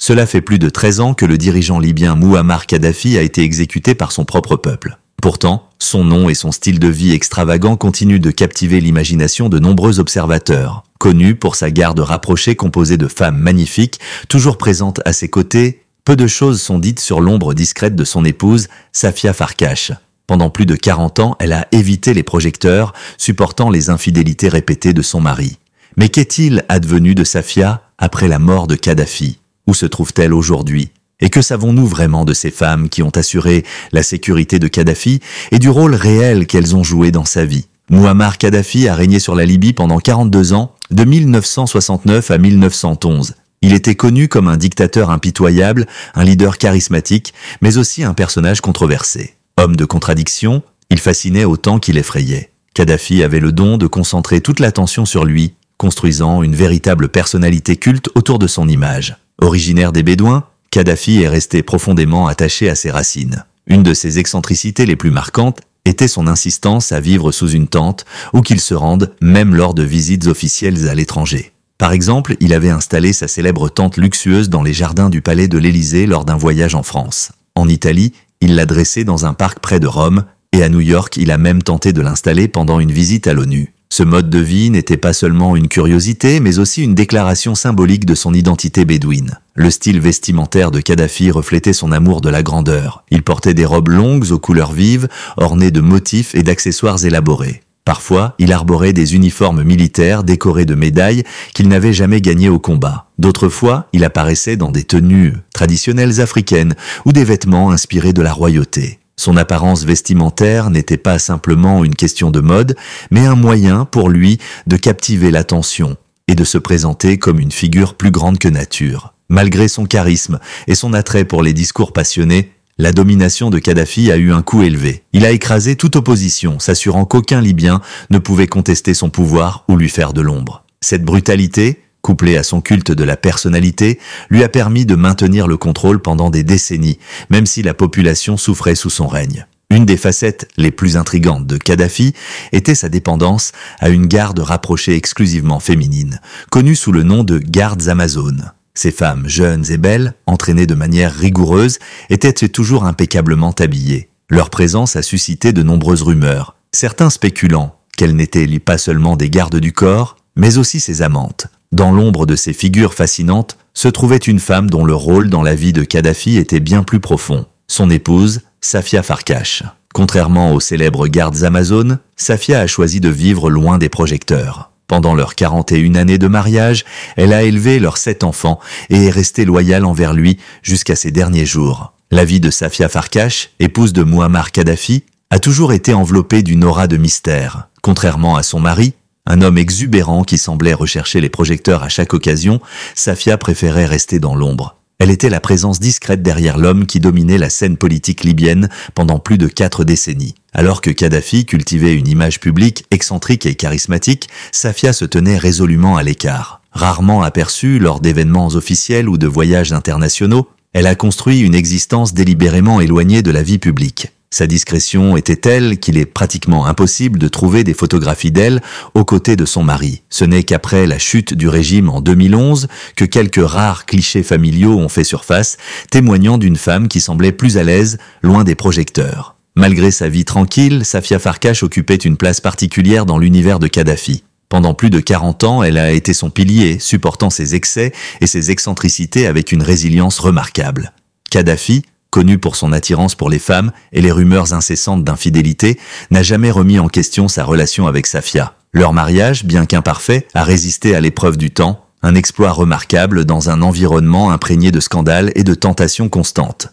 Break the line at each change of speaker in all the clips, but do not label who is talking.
Cela fait plus de 13 ans que le dirigeant libyen Mouammar Kadhafi a été exécuté par son propre peuple. Pourtant, son nom et son style de vie extravagant continuent de captiver l'imagination de nombreux observateurs. Connu pour sa garde rapprochée composée de femmes magnifiques, toujours présentes à ses côtés, peu de choses sont dites sur l'ombre discrète de son épouse, Safia Farkash. Pendant plus de 40 ans, elle a évité les projecteurs, supportant les infidélités répétées de son mari. Mais qu'est-il advenu de Safia après la mort de Kadhafi? Où se trouve-t-elle aujourd'hui? Et que savons-nous vraiment de ces femmes qui ont assuré la sécurité de Kadhafi et du rôle réel qu'elles ont joué dans sa vie? Mouammar Kadhafi a régné sur la Libye pendant 42 ans, de 1969 à 1911. Il était connu comme un dictateur impitoyable, un leader charismatique, mais aussi un personnage controversé. Homme de contradiction, il fascinait autant qu'il effrayait. Kadhafi avait le don de concentrer toute l'attention sur lui, construisant une véritable personnalité culte autour de son image. Originaire des Bédouins, Kadhafi est resté profondément attaché à ses racines. Une de ses excentricités les plus marquantes était son insistance à vivre sous une tente, où qu'il se rende, même lors de visites officielles à l'étranger. Par exemple, il avait installé sa célèbre tente luxueuse dans les jardins du palais de l'Élysée lors d'un voyage en France. En Italie, il l'a dressée dans un parc près de Rome, et à New York, il a même tenté de l'installer pendant une visite à l'ONU. Ce mode de vie n'était pas seulement une curiosité, mais aussi une déclaration symbolique de son identité bédouine. Le style vestimentaire de Kadhafi reflétait son amour de la grandeur. Il portait des robes longues aux couleurs vives, ornées de motifs et d'accessoires élaborés. Parfois, il arborait des uniformes militaires décorés de médailles qu'il n'avait jamais gagnées au combat. D'autres fois, il apparaissait dans des tenues traditionnelles africaines ou des vêtements inspirés de la royauté. Son apparence vestimentaire n'était pas simplement une question de mode, mais un moyen pour lui de captiver l'attention et de se présenter comme une figure plus grande que nature. Malgré son charisme et son attrait pour les discours passionnés, la domination de Kadhafi a eu un coût élevé. Il a écrasé toute opposition, s'assurant qu'aucun Libyen ne pouvait contester son pouvoir ou lui faire de l'ombre. Cette brutalité, couplée à son culte de la personnalité, lui a permis de maintenir le contrôle pendant des décennies, même si la population souffrait sous son règne. Une des facettes les plus intrigantes de Kadhafi était sa dépendance à une garde rapprochée exclusivement féminine, connue sous le nom de gardes amazones. Ces femmes jeunes et belles, entraînées de manière rigoureuse, étaient toujours impeccablement habillées. Leur présence a suscité de nombreuses rumeurs, certains spéculant qu'elles n'étaient pas seulement des gardes du corps, mais aussi ses amantes. Dans l'ombre de ces figures fascinantes se trouvait une femme dont le rôle dans la vie de Kadhafi était bien plus profond, son épouse, Safia Farkash. Contrairement aux célèbres gardes amazones, Safia a choisi de vivre loin des projecteurs. Pendant leurs 41 années de mariage, elle a élevé leurs 7 enfants et est restée loyale envers lui jusqu'à ses derniers jours. La vie de Safia Farkash, épouse de Mouammar Kadhafi, a toujours été enveloppée d'une aura de mystère. Contrairement à son mari, un homme exubérant qui semblait rechercher les projecteurs à chaque occasion, Safia préférait rester dans l'ombre. Elle était la présence discrète derrière l'homme qui dominait la scène politique libyenne pendant plus de 4 décennies. Alors que Kadhafi cultivait une image publique excentrique et charismatique, Safia se tenait résolument à l'écart. Rarement aperçue lors d'événements officiels ou de voyages internationaux, elle a construit une existence délibérément éloignée de la vie publique. Sa discrétion était telle qu'il est pratiquement impossible de trouver des photographies d'elle aux côtés de son mari. Ce n'est qu'après la chute du régime en 2011 que quelques rares clichés familiaux ont fait surface, témoignant d'une femme qui semblait plus à l'aise, loin des projecteurs. Malgré sa vie tranquille, Safia Farkash occupait une place particulière dans l'univers de Kadhafi. Pendant plus de 40 ans, elle a été son pilier, supportant ses excès et ses excentricités avec une résilience remarquable. Kadhafi, connu pour son attirance pour les femmes et les rumeurs incessantes d'infidélité, n'a jamais remis en question sa relation avec Safia. Leur mariage, bien qu'imparfait, a résisté à l'épreuve du temps, un exploit remarquable dans un environnement imprégné de scandales et de tentations constantes.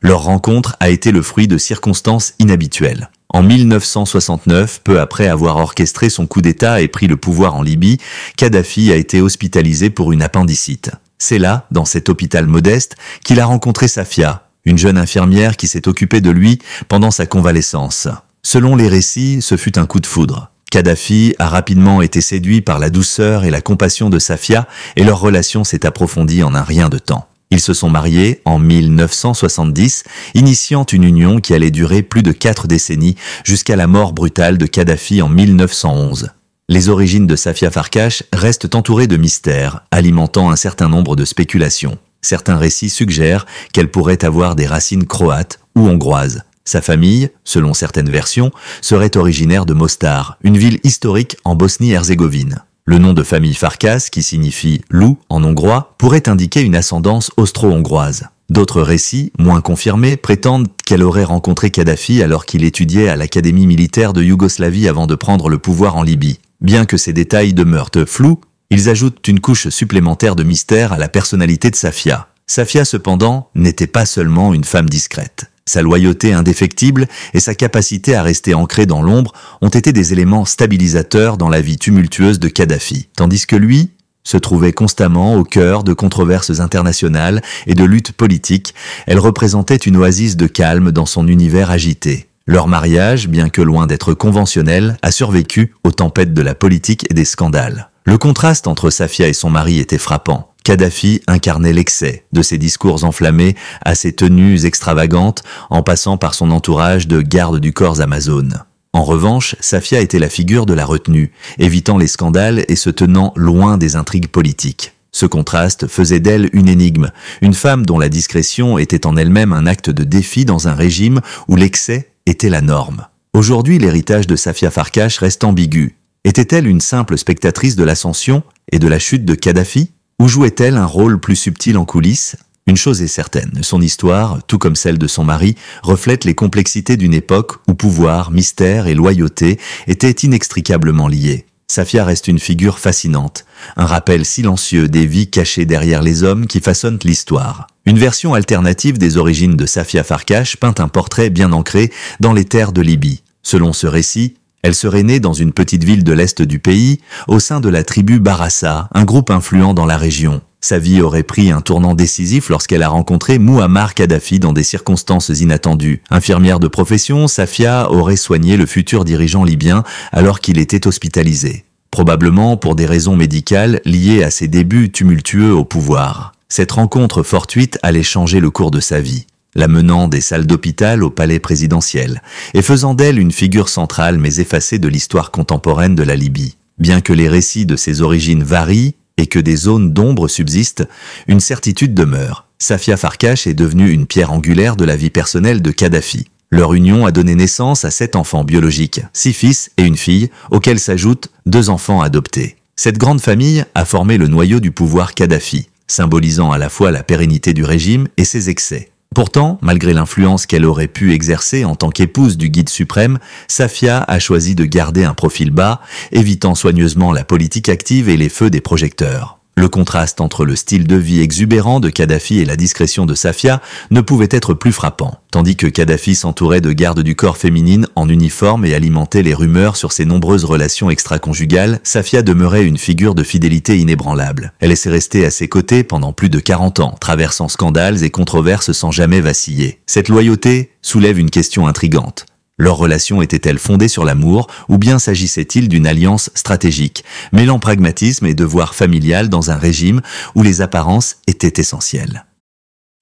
Leur rencontre a été le fruit de circonstances inhabituelles. En 1969, peu après avoir orchestré son coup d'État et pris le pouvoir en Libye, Kadhafi a été hospitalisé pour une appendicite. C'est là, dans cet hôpital modeste, qu'il a rencontré Safia, une jeune infirmière qui s'est occupée de lui pendant sa convalescence. Selon les récits, ce fut un coup de foudre. Kadhafi a rapidement été séduit par la douceur et la compassion de Safia et leur relation s'est approfondie en un rien de temps. Ils se sont mariés en 1970, initiant une union qui allait durer plus de 4 décennies jusqu'à la mort brutale de Kadhafi en 1911. Les origines de Safia Farkash restent entourées de mystères, alimentant un certain nombre de spéculations. Certains récits suggèrent qu'elle pourrait avoir des racines croates ou hongroises. Sa famille, selon certaines versions, serait originaire de Mostar, une ville historique en Bosnie-Herzégovine. Le nom de famille Farkas, qui signifie « loup » en hongrois, pourrait indiquer une ascendance austro-hongroise. D'autres récits, moins confirmés, prétendent qu'elle aurait rencontré Kadhafi alors qu'il étudiait à l'Académie militaire de Yougoslavie avant de prendre le pouvoir en Libye. Bien que ces détails demeurent flous, ils ajoutent une couche supplémentaire de mystère à la personnalité de Safia. Safia, cependant, n'était pas seulement une femme discrète. Sa loyauté indéfectible et sa capacité à rester ancrée dans l'ombre ont été des éléments stabilisateurs dans la vie tumultueuse de Kadhafi, tandis que lui se trouvait constamment au cœur de controverses internationales et de luttes politiques. Elle représentait une oasis de calme dans son univers agité. Leur mariage, bien que loin d'être conventionnel, a survécu aux tempêtes de la politique et des scandales. Le contraste entre Safia et son mari était frappant. Kadhafi incarnait l'excès, de ses discours enflammés à ses tenues extravagantes, en passant par son entourage de gardes du corps Amazone. En revanche, Safia était la figure de la retenue, évitant les scandales et se tenant loin des intrigues politiques. Ce contraste faisait d'elle une énigme, une femme dont la discrétion était en elle-même un acte de défi dans un régime où l'excès était la norme. Aujourd'hui, l'héritage de Safia Farkas reste ambigu. Était-elle une simple spectatrice de l'ascension et de la chute de Kadhafi ? Ou jouait-elle un rôle plus subtil en coulisses ? Une chose est certaine, son histoire, tout comme celle de son mari, reflète les complexités d'une époque où pouvoir, mystère et loyauté étaient inextricablement liés. Safia reste une figure fascinante, un rappel silencieux des vies cachées derrière les hommes qui façonnent l'histoire. Une version alternative des origines de Safia Farkas peint un portrait bien ancré dans les terres de Libye. Selon ce récit, elle serait née dans une petite ville de l'est du pays, au sein de la tribu Barassa, un groupe influent dans la région. Sa vie aurait pris un tournant décisif lorsqu'elle a rencontré Mouammar Kadhafi dans des circonstances inattendues. Infirmière de profession, Safia aurait soigné le futur dirigeant libyen alors qu'il était hospitalisé. Probablement pour des raisons médicales liées à ses débuts tumultueux au pouvoir. Cette rencontre fortuite allait changer le cours de sa vie, la menant des salles d'hôpital au palais présidentiel, et faisant d'elle une figure centrale mais effacée de l'histoire contemporaine de la Libye. Bien que les récits de ses origines varient et que des zones d'ombre subsistent, une certitude demeure. Safia Farkas est devenue une pierre angulaire de la vie personnelle de Kadhafi. Leur union a donné naissance à 7 enfants biologiques, 6 fils et une fille, auxquels s'ajoutent 2 enfants adoptés. Cette grande famille a formé le noyau du pouvoir Kadhafi, symbolisant à la fois la pérennité du régime et ses excès. Pourtant, malgré l'influence qu'elle aurait pu exercer en tant qu'épouse du guide suprême, Safia a choisi de garder un profil bas, évitant soigneusement la politique active et les feux des projecteurs. Le contraste entre le style de vie exubérant de Kadhafi et la discrétion de Safia ne pouvait être plus frappant. Tandis que Kadhafi s'entourait de gardes du corps féminines en uniforme et alimentait les rumeurs sur ses nombreuses relations extra-conjugales, Safia demeurait une figure de fidélité inébranlable. Elle est restée à ses côtés pendant plus de 40 ans, traversant scandales et controverses sans jamais vaciller. Cette loyauté soulève une question intrigante. Leur relation était-elle fondée sur l'amour ou bien s'agissait-il d'une alliance stratégique, mêlant pragmatisme et devoir familial dans un régime où les apparences étaient essentielles?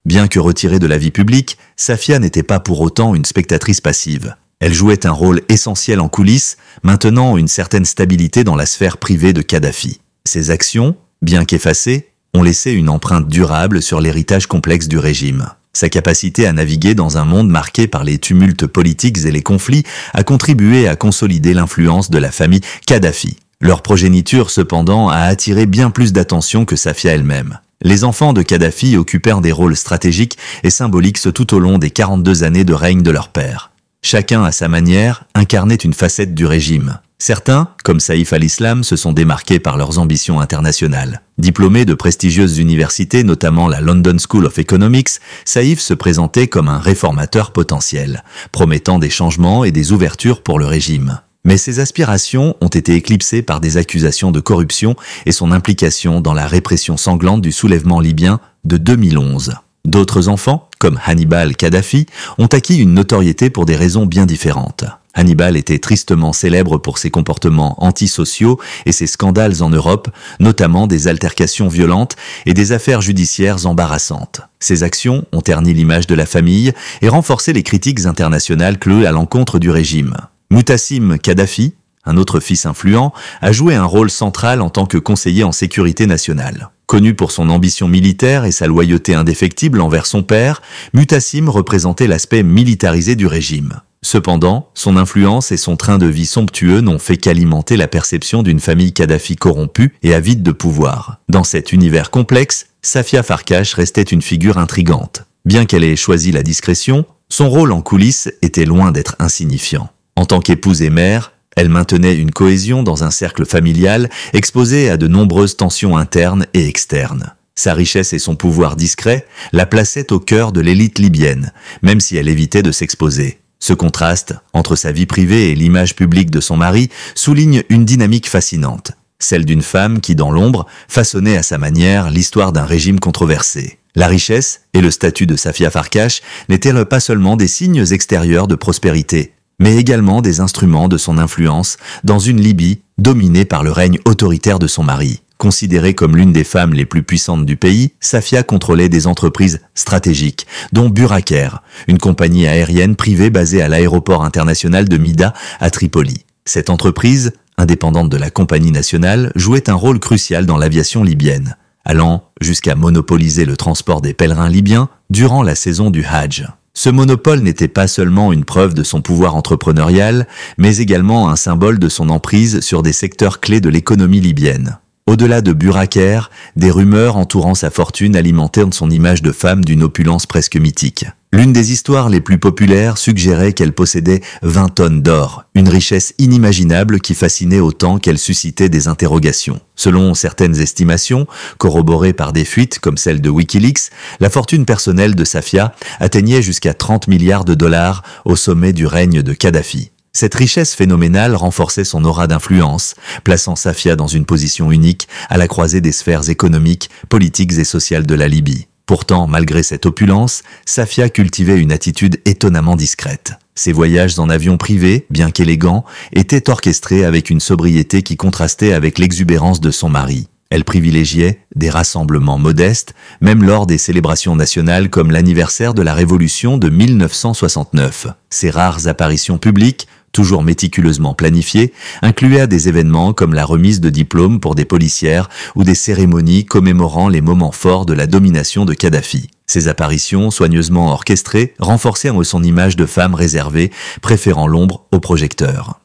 Bien que retirée de la vie publique, Safia n'était pas pour autant une spectatrice passive. Elle jouait un rôle essentiel en coulisses, maintenant une certaine stabilité dans la sphère privée de Kadhafi. Ses actions, bien qu'effacées, ont laissé une empreinte durable sur l'héritage complexe du régime. Sa capacité à naviguer dans un monde marqué par les tumultes politiques et les conflits a contribué à consolider l'influence de la famille Kadhafi. Leur progéniture, cependant, a attiré bien plus d'attention que Safia elle-même. Les enfants de Kadhafi occupèrent des rôles stratégiques et symboliques tout au long des 42 années de règne de leur père. Chacun, à sa manière, incarnait une facette du régime. Certains, comme Saïf al-Islam, se sont démarqués par leurs ambitions internationales. Diplômé de prestigieuses universités, notamment la London School of Economics, Saïf se présentait comme un réformateur potentiel, promettant des changements et des ouvertures pour le régime. Mais ses aspirations ont été éclipsées par des accusations de corruption et son implication dans la répression sanglante du soulèvement libyen de 2011. D'autres enfants, comme Hannibal Kadhafi, ont acquis une notoriété pour des raisons bien différentes. Hannibal était tristement célèbre pour ses comportements antisociaux et ses scandales en Europe, notamment des altercations violentes et des affaires judiciaires embarrassantes. Ces actions ont terni l'image de la famille et renforcé les critiques internationales clouées à l'encontre du régime. Mutassim Kadhafi, un autre fils influent, a joué un rôle central en tant que conseiller en sécurité nationale. Connu pour son ambition militaire et sa loyauté indéfectible envers son père, Mutassim représentait l'aspect militarisé du régime. Cependant, son influence et son train de vie somptueux n'ont fait qu'alimenter la perception d'une famille Kadhafi corrompue et avide de pouvoir. Dans cet univers complexe, Safia Farkash restait une figure intrigante. Bien qu'elle ait choisi la discrétion, son rôle en coulisses était loin d'être insignifiant. En tant qu'épouse et mère, elle maintenait une cohésion dans un cercle familial exposé à de nombreuses tensions internes et externes. Sa richesse et son pouvoir discret la plaçaient au cœur de l'élite libyenne, même si elle évitait de s'exposer. Ce contraste entre sa vie privée et l'image publique de son mari souligne une dynamique fascinante, celle d'une femme qui, dans l'ombre, façonnait à sa manière l'histoire d'un régime controversé. La richesse et le statut de Safia Farkash n'étaient pas seulement des signes extérieurs de prospérité, mais également des instruments de son influence dans une Libye dominée par le règne autoritaire de son mari. Considérée comme l'une des femmes les plus puissantes du pays, Safia contrôlait des entreprises stratégiques, dont Buraker, une compagnie aérienne privée basée à l'aéroport international de Mida à Tripoli. Cette entreprise, indépendante de la compagnie nationale, jouait un rôle crucial dans l'aviation libyenne, allant jusqu'à monopoliser le transport des pèlerins libyens durant la saison du Hajj. Ce monopole n'était pas seulement une preuve de son pouvoir entrepreneurial, mais également un symbole de son emprise sur des secteurs clés de l'économie libyenne. Au-delà de Buraker, des rumeurs entourant sa fortune alimentaient son image de femme d'une opulence presque mythique. L'une des histoires les plus populaires suggérait qu'elle possédait 20 tonnes d'or, une richesse inimaginable qui fascinait autant qu'elle suscitait des interrogations. Selon certaines estimations, corroborées par des fuites comme celle de Wikileaks, la fortune personnelle de Safia atteignait jusqu'à 30 milliards de dollars au sommet du règne de Kadhafi. Cette richesse phénoménale renforçait son aura d'influence, plaçant Safia dans une position unique à la croisée des sphères économiques, politiques et sociales de la Libye. Pourtant, malgré cette opulence, Safia cultivait une attitude étonnamment discrète. Ses voyages en avion privé, bien qu'élégants, étaient orchestrés avec une sobriété qui contrastait avec l'exubérance de son mari. Elle privilégiait des rassemblements modestes, même lors des célébrations nationales comme l'anniversaire de la Révolution de 1969. Ses rares apparitions publiques, toujours méticuleusement planifiées, incluaient des événements comme la remise de diplômes pour des policières ou des cérémonies commémorant les moments forts de la domination de Kadhafi. Ces apparitions, soigneusement orchestrées, renforçaient son image de femme réservée, préférant l'ombre au projecteur.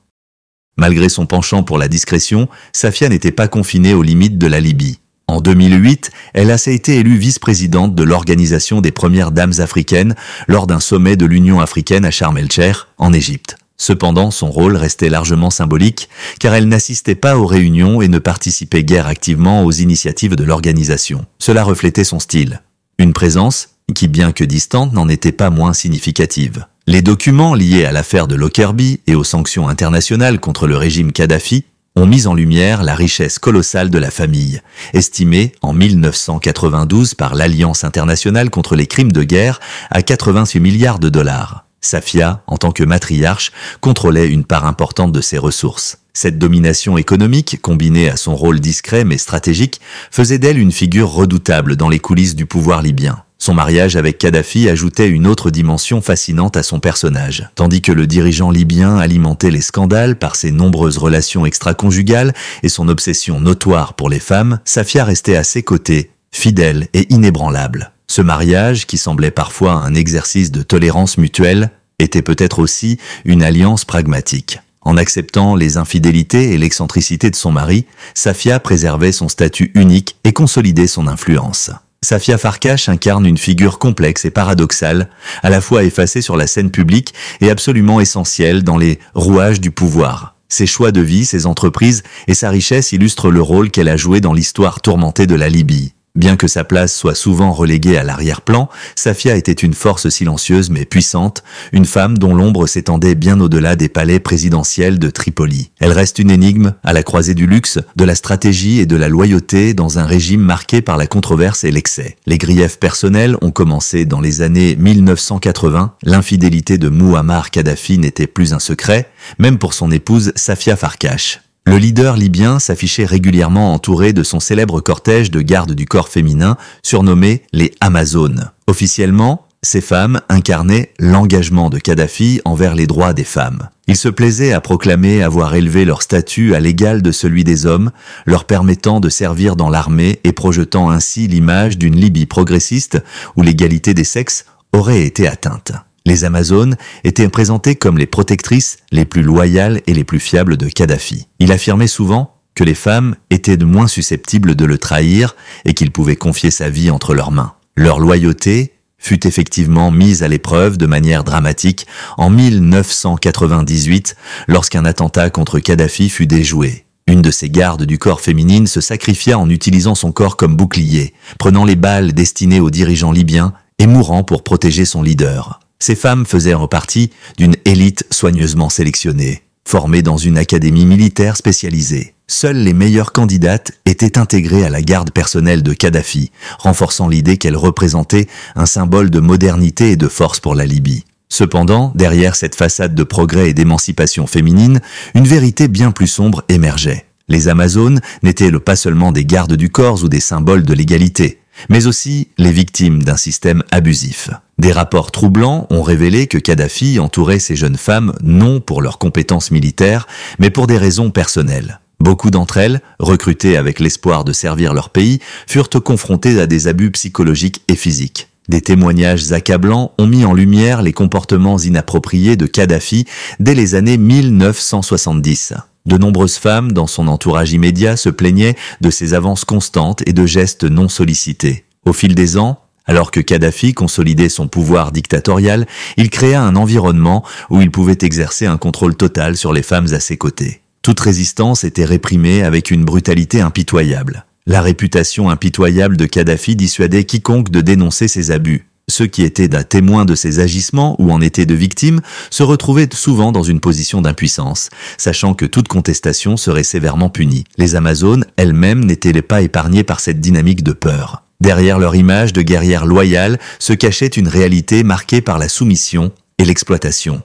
Malgré son penchant pour la discrétion, Safia n'était pas confinée aux limites de la Libye. En 2008, elle a été élue vice-présidente de l'Organisation des Premières Dames africaines lors d'un sommet de l'Union africaine à Sharm el-Cheikh, en Égypte. Cependant, son rôle restait largement symbolique, car elle n'assistait pas aux réunions et ne participait guère activement aux initiatives de l'organisation. Cela reflétait son style. Une présence qui, bien que distante, n'en était pas moins significative. Les documents liés à l'affaire de Lockerbie et aux sanctions internationales contre le régime Kadhafi ont mis en lumière la richesse colossale de la famille, estimée en 1992 par l'Alliance internationale contre les crimes de guerre à 86 milliards de dollars. Safia, en tant que matriarche, contrôlait une part importante de ses ressources. Cette domination économique, combinée à son rôle discret mais stratégique, faisait d'elle une figure redoutable dans les coulisses du pouvoir libyen. Son mariage avec Kadhafi ajoutait une autre dimension fascinante à son personnage. Tandis que le dirigeant libyen alimentait les scandales par ses nombreuses relations extra-conjugales et son obsession notoire pour les femmes, Safia restait à ses côtés, fidèle et inébranlable. Ce mariage, qui semblait parfois un exercice de tolérance mutuelle, était peut-être aussi une alliance pragmatique. En acceptant les infidélités et l'excentricité de son mari, Safia préservait son statut unique et consolidait son influence. Safia Farkash incarne une figure complexe et paradoxale, à la fois effacée sur la scène publique et absolument essentielle dans les rouages du pouvoir. Ses choix de vie, ses entreprises et sa richesse illustrent le rôle qu'elle a joué dans l'histoire tourmentée de la Libye. Bien que sa place soit souvent reléguée à l'arrière-plan, Safia était une force silencieuse mais puissante, une femme dont l'ombre s'étendait bien au-delà des palais présidentiels de Tripoli. Elle reste une énigme à la croisée du luxe, de la stratégie et de la loyauté dans un régime marqué par la controverse et l'excès. Les griefs personnels ont commencé dans les années 1980. L'infidélité de Mouammar Kadhafi n'était plus un secret, même pour son épouse Safia Farkash. Le leader libyen s'affichait régulièrement entouré de son célèbre cortège de gardes du corps féminin, surnommé les Amazones. Officiellement, Ces femmes incarnaient l'engagement de Kadhafi envers les droits des femmes. Il se plaisait à proclamer avoir élevé leur statut à l'égal de celui des hommes, leur permettant de servir dans l'armée et projetant ainsi l'image d'une Libye progressiste où l'égalité des sexes aurait été atteinte. Les Amazones étaient présentées comme les protectrices les plus loyales et les plus fiables de Kadhafi. Il affirmait souvent que les femmes étaient de moins susceptibles de le trahir et qu'il pouvait confier sa vie entre leurs mains. Leur loyauté fut effectivement mise à l'épreuve de manière dramatique en 1998 lorsqu'un attentat contre Kadhafi fut déjoué. Une de ses gardes du corps féminine se sacrifia en utilisant son corps comme bouclier, prenant les balles destinées aux dirigeants libyens et mourant pour protéger son leader. Ces femmes faisaient partie d'une élite soigneusement sélectionnée, formée dans une académie militaire spécialisée. Seules les meilleures candidates étaient intégrées à la garde personnelle de Kadhafi, renforçant l'idée qu'elle représentait un symbole de modernité et de force pour la Libye. Cependant, derrière cette façade de progrès et d'émancipation féminine, une vérité bien plus sombre émergeait. Les Amazones n'étaient pas seulement des gardes du corps ou des symboles de l'égalité, mais aussi les victimes d'un système abusif. Des rapports troublants ont révélé que Kadhafi entourait ces jeunes femmes non pour leurs compétences militaires, mais pour des raisons personnelles. Beaucoup d'entre elles, recrutées avec l'espoir de servir leur pays, furent confrontées à des abus psychologiques et physiques. Des témoignages accablants ont mis en lumière les comportements inappropriés de Kadhafi dès les années 1970. De nombreuses femmes dans son entourage immédiat se plaignaient de ses avances constantes et de gestes non sollicités. Au fil des ans, alors que Kadhafi consolidait son pouvoir dictatorial, il créa un environnement où il pouvait exercer un contrôle total sur les femmes à ses côtés. Toute résistance était réprimée avec une brutalité impitoyable. La réputation impitoyable de Kadhafi dissuadait quiconque de dénoncer ses abus. Ceux qui étaient témoins de ses agissements ou en étaient de victimes se retrouvaient souvent dans une position d'impuissance, sachant que toute contestation serait sévèrement punie. Les Amazones elles-mêmes n'étaient pas épargnées par cette dynamique de peur. Derrière leur image de guerrières loyales se cachait une réalité marquée par la soumission et l'exploitation.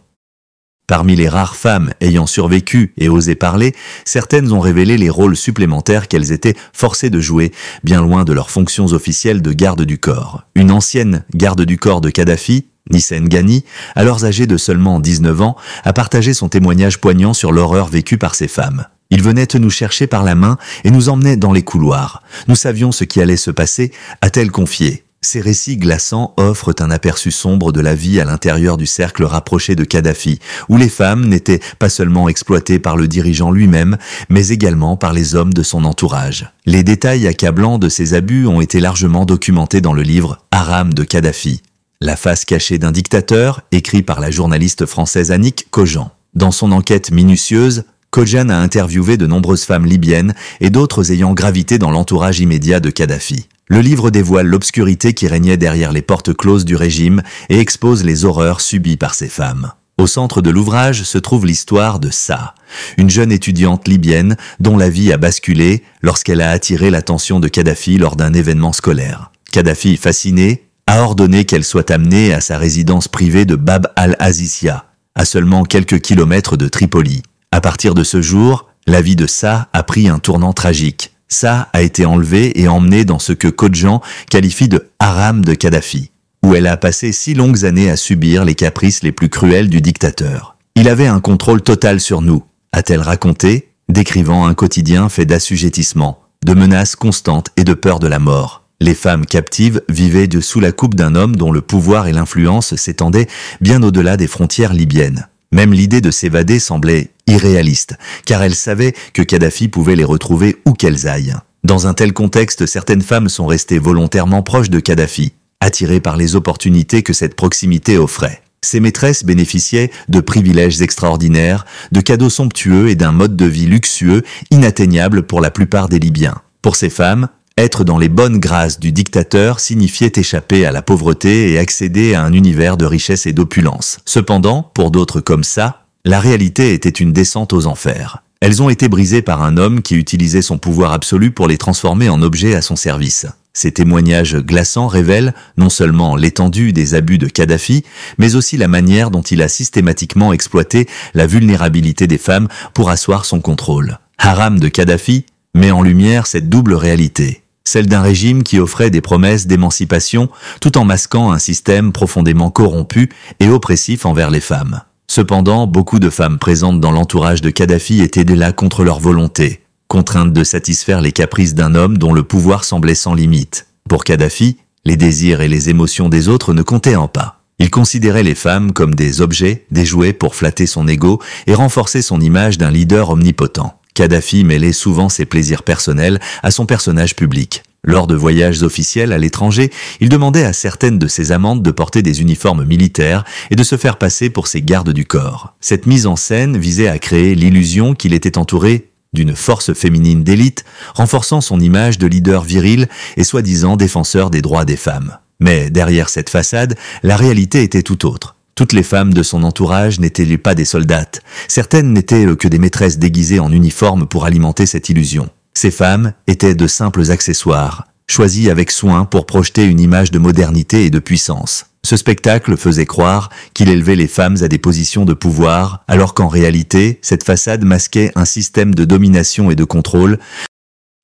Parmi les rares femmes ayant survécu et osé parler, certaines ont révélé les rôles supplémentaires qu'elles étaient forcées de jouer, bien loin de leurs fonctions officielles de garde du corps. Une ancienne garde du corps de Kadhafi, Nissa Ngani, alors âgée de seulement 19 ans, a partagé son témoignage poignant sur l'horreur vécue par ces femmes. « Ils venaient nous chercher par la main et nous emmenaient dans les couloirs. Nous savions ce qui allait se passer », a-t-elle confié. Ces récits glaçants offrent un aperçu sombre de la vie à l'intérieur du cercle rapproché de Kadhafi, où les femmes n'étaient pas seulement exploitées par le dirigeant lui-même, mais également par les hommes de son entourage. Les détails accablants de ces abus ont été largement documentés dans le livre « Haram de Kadhafi », la face cachée d'un dictateur, écrit par la journaliste française Annick Cogent. Dans son enquête minutieuse, Cogent a interviewé de nombreuses femmes libyennes et d'autres ayant gravité dans l'entourage immédiat de Kadhafi. Le livre dévoile l'obscurité qui régnait derrière les portes closes du régime et expose les horreurs subies par ces femmes. Au centre de l'ouvrage se trouve l'histoire de Sa, une jeune étudiante libyenne dont la vie a basculé lorsqu'elle a attiré l'attention de Kadhafi lors d'un événement scolaire. Kadhafi, fasciné, a ordonné qu'elle soit amenée à sa résidence privée de Bab al-Azizia, à seulement quelques kilomètres de Tripoli. À partir de ce jour, la vie de Sa a pris un tournant tragique. Sa a été enlevée et emmenée dans ce que Cogent qualifie de « haram de Kadhafi », où elle a passé 6 longues années à subir les caprices les plus cruels du dictateur. « Il avait un contrôle total sur nous », a-t-elle raconté, décrivant un quotidien fait d'assujettissement, de menaces constantes et de peur de la mort. Les femmes captives vivaient sous la coupe d'un homme dont le pouvoir et l'influence s'étendaient bien au-delà des frontières libyennes. Même l'idée de s'évader semblait irréaliste, car elles savaient que Kadhafi pouvait les retrouver où qu'elles aillent. Dans un tel contexte, certaines femmes sont restées volontairement proches de Kadhafi, attirées par les opportunités que cette proximité offrait. Ces maîtresses bénéficiaient de privilèges extraordinaires, de cadeaux somptueux et d'un mode de vie luxueux inatteignable pour la plupart des Libyens. Pour ces femmes, être dans les bonnes grâces du dictateur signifiait échapper à la pauvreté et accéder à un univers de richesse et d'opulence. Cependant, pour d'autres comme ça, la réalité était une descente aux enfers. Elles ont été brisées par un homme qui utilisait son pouvoir absolu pour les transformer en objets à son service. Ces témoignages glaçants révèlent non seulement l'étendue des abus de Kadhafi, mais aussi la manière dont il a systématiquement exploité la vulnérabilité des femmes pour asseoir son contrôle. Haram de Kadhafi met en lumière cette double réalité. celle d'un régime qui offrait des promesses d'émancipation tout en masquant un système profondément corrompu et oppressif envers les femmes. Cependant, beaucoup de femmes présentes dans l'entourage de Kadhafi étaient là contre leur volonté, contraintes de satisfaire les caprices d'un homme dont le pouvoir semblait sans limite. Pour Kadhafi, les désirs et les émotions des autres ne comptaient en pas. Il considérait les femmes comme des objets, des jouets pour flatter son ego et renforcer son image d'un leader omnipotent. Kadhafi mêlait souvent ses plaisirs personnels à son personnage public. Lors de voyages officiels à l'étranger, il demandait à certaines de ses amantes de porter des uniformes militaires et de se faire passer pour ses gardes du corps. Cette mise en scène visait à créer l'illusion qu'il était entouré d'une force féminine d'élite, renforçant son image de leader viril et soi-disant défenseur des droits des femmes. Mais derrière cette façade, la réalité était tout autre. Toutes les femmes de son entourage n'étaient pas des soldates. Certaines n'étaient que des maîtresses déguisées en uniforme pour alimenter cette illusion. Ces femmes étaient de simples accessoires, choisis avec soin pour projeter une image de modernité et de puissance. Ce spectacle faisait croire qu'il élevait les femmes à des positions de pouvoir, alors qu'en réalité, cette façade masquait un système de domination et de contrôle.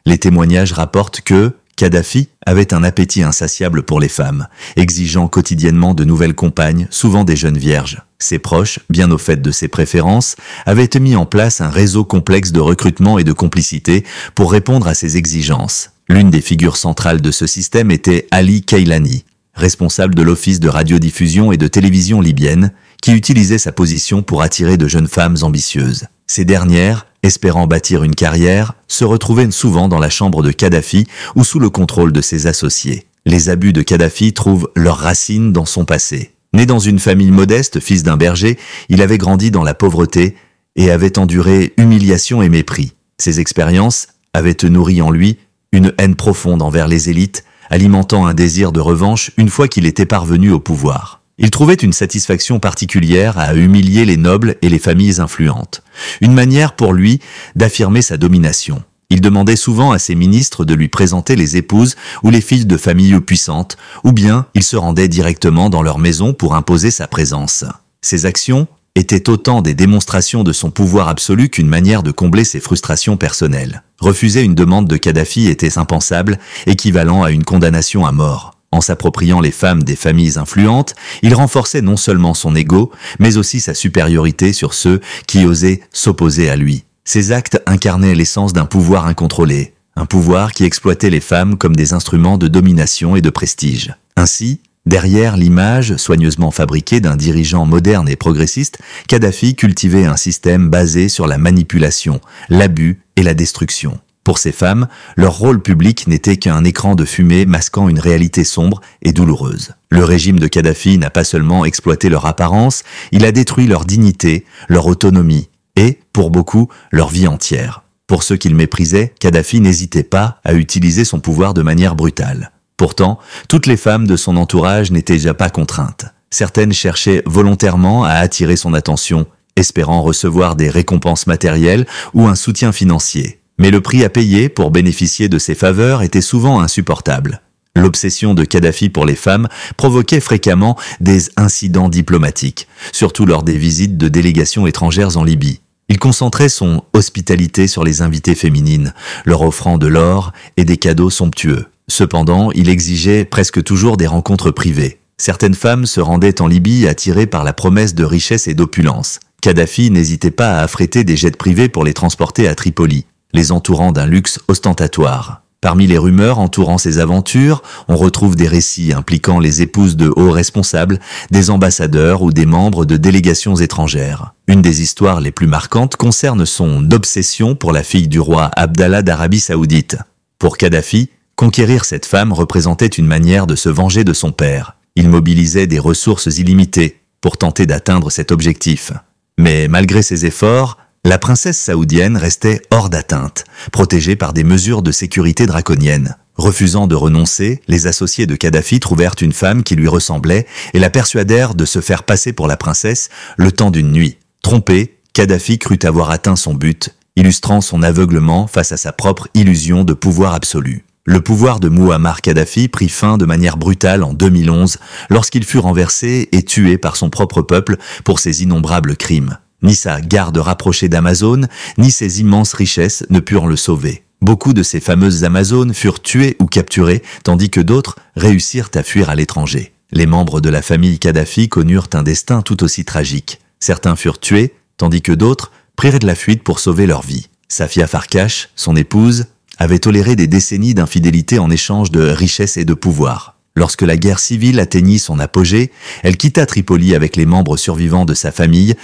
Les témoignages rapportent que Kadhafi avait un appétit insatiable pour les femmes, exigeant quotidiennement de nouvelles compagnes, souvent des jeunes vierges. Ses proches, bien au fait de ses préférences, avaient mis en place un réseau complexe de recrutement et de complicité pour répondre à ses exigences. L'une des figures centrales de ce système était Ali Keilani, responsable de l'office de radiodiffusion et de télévision libyenne, qui utilisait sa position pour attirer de jeunes femmes ambitieuses. Ces dernières, espérant bâtir une carrière, se retrouvaient souvent dans la chambre de Kadhafi ou sous le contrôle de ses associés. Les abus de Kadhafi trouvent leurs racines dans son passé. Né dans une famille modeste, fils d'un berger, il avait grandi dans la pauvreté et avait enduré humiliation et mépris. Ces expériences avaient nourri en lui une haine profonde envers les élites, alimentant un désir de revanche une fois qu'il était parvenu au pouvoir. Il trouvait une satisfaction particulière à humilier les nobles et les familles influentes, une manière pour lui d'affirmer sa domination. Il demandait souvent à ses ministres de lui présenter les épouses ou les filles de familles puissantes, ou bien il se rendait directement dans leur maison pour imposer sa présence. Ses actions étaient autant des démonstrations de son pouvoir absolu qu'une manière de combler ses frustrations personnelles. Refuser une demande de Kadhafi était impensable, équivalent à une condamnation à mort. En s'appropriant les femmes des familles influentes, il renforçait non seulement son ego, mais aussi sa supériorité sur ceux qui osaient s'opposer à lui. Ces actes incarnaient l'essence d'un pouvoir incontrôlé, un pouvoir qui exploitait les femmes comme des instruments de domination et de prestige. Ainsi, derrière l'image soigneusement fabriquée d'un dirigeant moderne et progressiste, Kadhafi cultivait un système basé sur la manipulation, l'abus et la destruction. Pour ces femmes, leur rôle public n'était qu'un écran de fumée masquant une réalité sombre et douloureuse. Le régime de Kadhafi n'a pas seulement exploité leur apparence, il a détruit leur dignité, leur autonomie et, pour beaucoup, leur vie entière. Pour ceux qu'il méprisait, Kadhafi n'hésitait pas à utiliser son pouvoir de manière brutale. Pourtant, toutes les femmes de son entourage n'étaient déjà pas contraintes. Certaines cherchaient volontairement à attirer son attention, espérant recevoir des récompenses matérielles ou un soutien financier. Mais le prix à payer pour bénéficier de ses faveurs était souvent insupportable. L'obsession de Kadhafi pour les femmes provoquait fréquemment des incidents diplomatiques, surtout lors des visites de délégations étrangères en Libye. Il concentrait son hospitalité sur les invitées féminines, leur offrant de l'or et des cadeaux somptueux. Cependant, il exigeait presque toujours des rencontres privées. Certaines femmes se rendaient en Libye attirées par la promesse de richesse et d'opulence. Kadhafi n'hésitait pas à affréter des jets privés pour les transporter à Tripoli, les entourant d'un luxe ostentatoire. Parmi les rumeurs entourant ces aventures, on retrouve des récits impliquant les épouses de hauts responsables, des ambassadeurs ou des membres de délégations étrangères. Une des histoires les plus marquantes concerne son obsession pour la fille du roi Abdallah d'Arabie Saoudite. Pour Kadhafi, conquérir cette femme représentait une manière de se venger de son père. Il mobilisait des ressources illimitées pour tenter d'atteindre cet objectif. Mais malgré ses efforts, la princesse saoudienne restait hors d'atteinte, protégée par des mesures de sécurité draconiennes. Refusant de renoncer, les associés de Kadhafi trouvèrent une femme qui lui ressemblait et la persuadèrent de se faire passer pour la princesse le temps d'une nuit. Trompé, Kadhafi crut avoir atteint son but, illustrant son aveuglement face à sa propre illusion de pouvoir absolu. Le pouvoir de Mouammar Kadhafi prit fin de manière brutale en 2011 lorsqu'il fut renversé et tué par son propre peuple pour ses innombrables crimes. Ni sa garde rapprochée d'Amazon, ni ses immenses richesses ne purent le sauver. Beaucoup de ces fameuses Amazones furent tuées ou capturées, tandis que d'autres réussirent à fuir à l'étranger. Les membres de la famille Kadhafi connurent un destin tout aussi tragique. Certains furent tués, tandis que d'autres prirent de la fuite pour sauver leur vie. Safia Farkash, son épouse, avait toléré des décennies d'infidélité en échange de richesses et de pouvoir. Lorsque la guerre civile atteignit son apogée, elle quitta Tripoli avec les membres survivants de sa famille.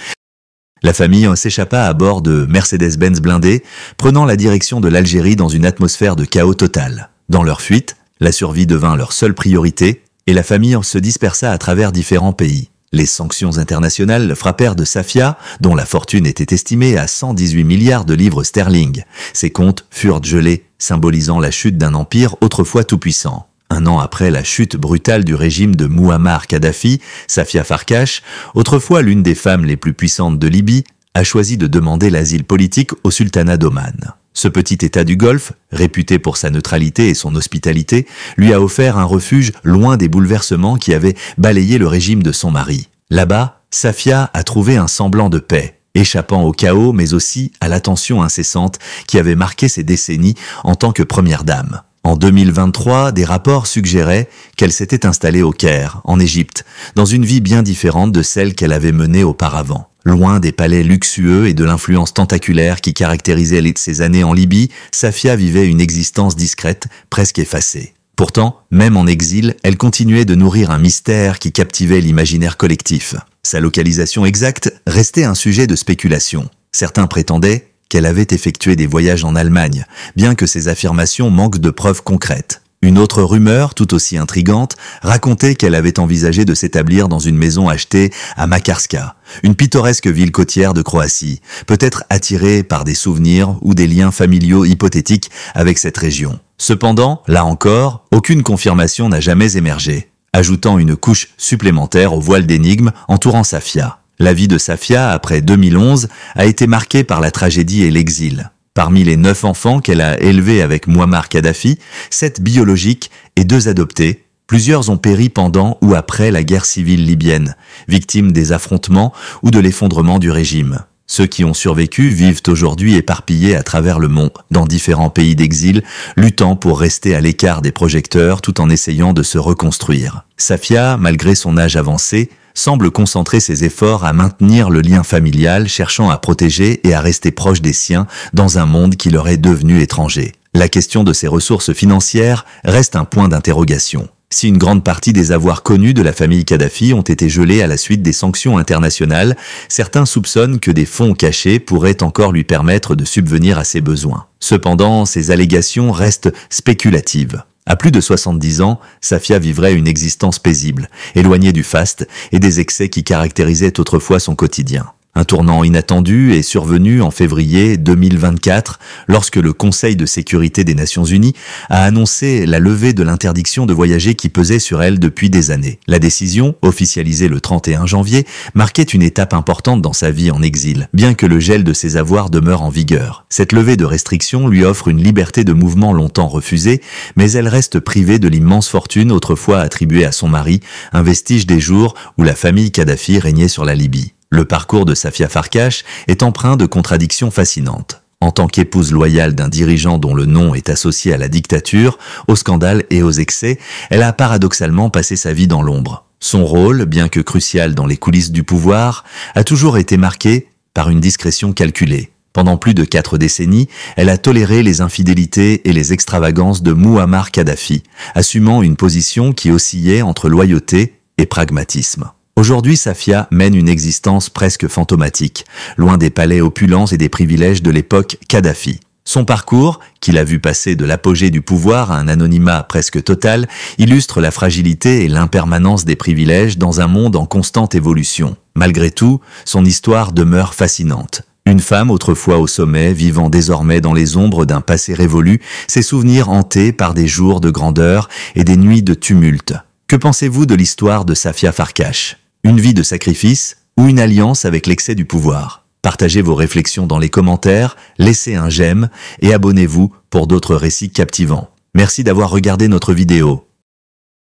La famille s'échappa à bord de Mercedes-Benz blindés, prenant la direction de l'Algérie dans une atmosphère de chaos total. Dans leur fuite, la survie devint leur seule priorité et la famille se dispersa à travers différents pays. Les sanctions internationales frappèrent de Safia, dont la fortune était estimée à 118 milliards de livres sterling. Ses comptes furent gelés, symbolisant la chute d'un empire autrefois tout-puissant. Un an après la chute brutale du régime de Mouammar Kadhafi, Safia Farkash, autrefois l'une des femmes les plus puissantes de Libye, a choisi de demander l'asile politique au sultanat d'Oman. Ce petit État du Golfe, réputé pour sa neutralité et son hospitalité, lui a offert un refuge loin des bouleversements qui avaient balayé le régime de son mari. Là-bas, Safia a trouvé un semblant de paix, échappant au chaos mais aussi à la tension incessante qui avait marqué ses décennies en tant que première dame. En 2023, des rapports suggéraient qu'elle s'était installée au Caire, en Égypte, dans une vie bien différente de celle qu'elle avait menée auparavant. Loin des palais luxueux et de l'influence tentaculaire qui caractérisait ses années en Libye, Safia vivait une existence discrète, presque effacée. Pourtant, même en exil, elle continuait de nourrir un mystère qui captivait l'imaginaire collectif. Sa localisation exacte restait un sujet de spéculation. Certains prétendaient qu'elle avait effectué des voyages en Allemagne, bien que ces affirmations manquent de preuves concrètes. Une autre rumeur, tout aussi intrigante, racontait qu'elle avait envisagé de s'établir dans une maison achetée à Makarska, une pittoresque ville côtière de Croatie, peut-être attirée par des souvenirs ou des liens familiaux hypothétiques avec cette région. Cependant, là encore, aucune confirmation n'a jamais émergé, ajoutant une couche supplémentaire au voile d'énigme entourant Safia. La vie de Safia, après 2011, a été marquée par la tragédie et l'exil. Parmi les 9 enfants qu'elle a élevés avec Mouammar Kadhafi, 7 biologiques et 2 adoptés, plusieurs ont péri pendant ou après la guerre civile libyenne, victimes des affrontements ou de l'effondrement du régime. Ceux qui ont survécu vivent aujourd'hui éparpillés à travers le monde, dans différents pays d'exil, luttant pour rester à l'écart des projecteurs tout en essayant de se reconstruire. Safia, malgré son âge avancé, semble concentrer ses efforts à maintenir le lien familial, cherchant à protéger et à rester proche des siens dans un monde qui leur est devenu étranger. La question de ses ressources financières reste un point d'interrogation. Si une grande partie des avoirs connus de la famille Kadhafi ont été gelés à la suite des sanctions internationales, certains soupçonnent que des fonds cachés pourraient encore lui permettre de subvenir à ses besoins. Cependant, ces allégations restent spéculatives. À plus de 70 ans, Safia vivrait une existence paisible, éloignée du faste et des excès qui caractérisaient autrefois son quotidien. Un tournant inattendu est survenu en février 2024 lorsque le Conseil de sécurité des Nations Unies a annoncé la levée de l'interdiction de voyager qui pesait sur elle depuis des années. La décision, officialisée le 31 janvier, marquait une étape importante dans sa vie en exil, bien que le gel de ses avoirs demeure en vigueur. Cette levée de restrictions lui offre une liberté de mouvement longtemps refusée, mais elle reste privée de l'immense fortune autrefois attribuée à son mari, un vestige des jours où la famille Kadhafi régnait sur la Libye. Le parcours de Safia Farkash est empreint de contradictions fascinantes. En tant qu'épouse loyale d'un dirigeant dont le nom est associé à la dictature, au scandale et aux excès, elle a paradoxalement passé sa vie dans l'ombre. Son rôle, bien que crucial dans les coulisses du pouvoir, a toujours été marqué par une discrétion calculée. Pendant plus de 4 décennies, elle a toléré les infidélités et les extravagances de Mouammar Kadhafi, assumant une position qui oscillait entre loyauté et pragmatisme. Aujourd'hui, Safia mène une existence presque fantomatique, loin des palais opulents et des privilèges de l'époque Kadhafi. Son parcours, qui l'a vu passer de l'apogée du pouvoir à un anonymat presque total, illustre la fragilité et l'impermanence des privilèges dans un monde en constante évolution. Malgré tout, son histoire demeure fascinante. Une femme autrefois au sommet, vivant désormais dans les ombres d'un passé révolu, ses souvenirs hantés par des jours de grandeur et des nuits de tumulte. Que pensez-vous de l'histoire de Safia Farkash ? Une vie de sacrifice ou une alliance avec l'excès du pouvoir? Partagez vos réflexions dans les commentaires, laissez un j'aime et abonnez-vous pour d'autres récits captivants. Merci d'avoir regardé notre vidéo.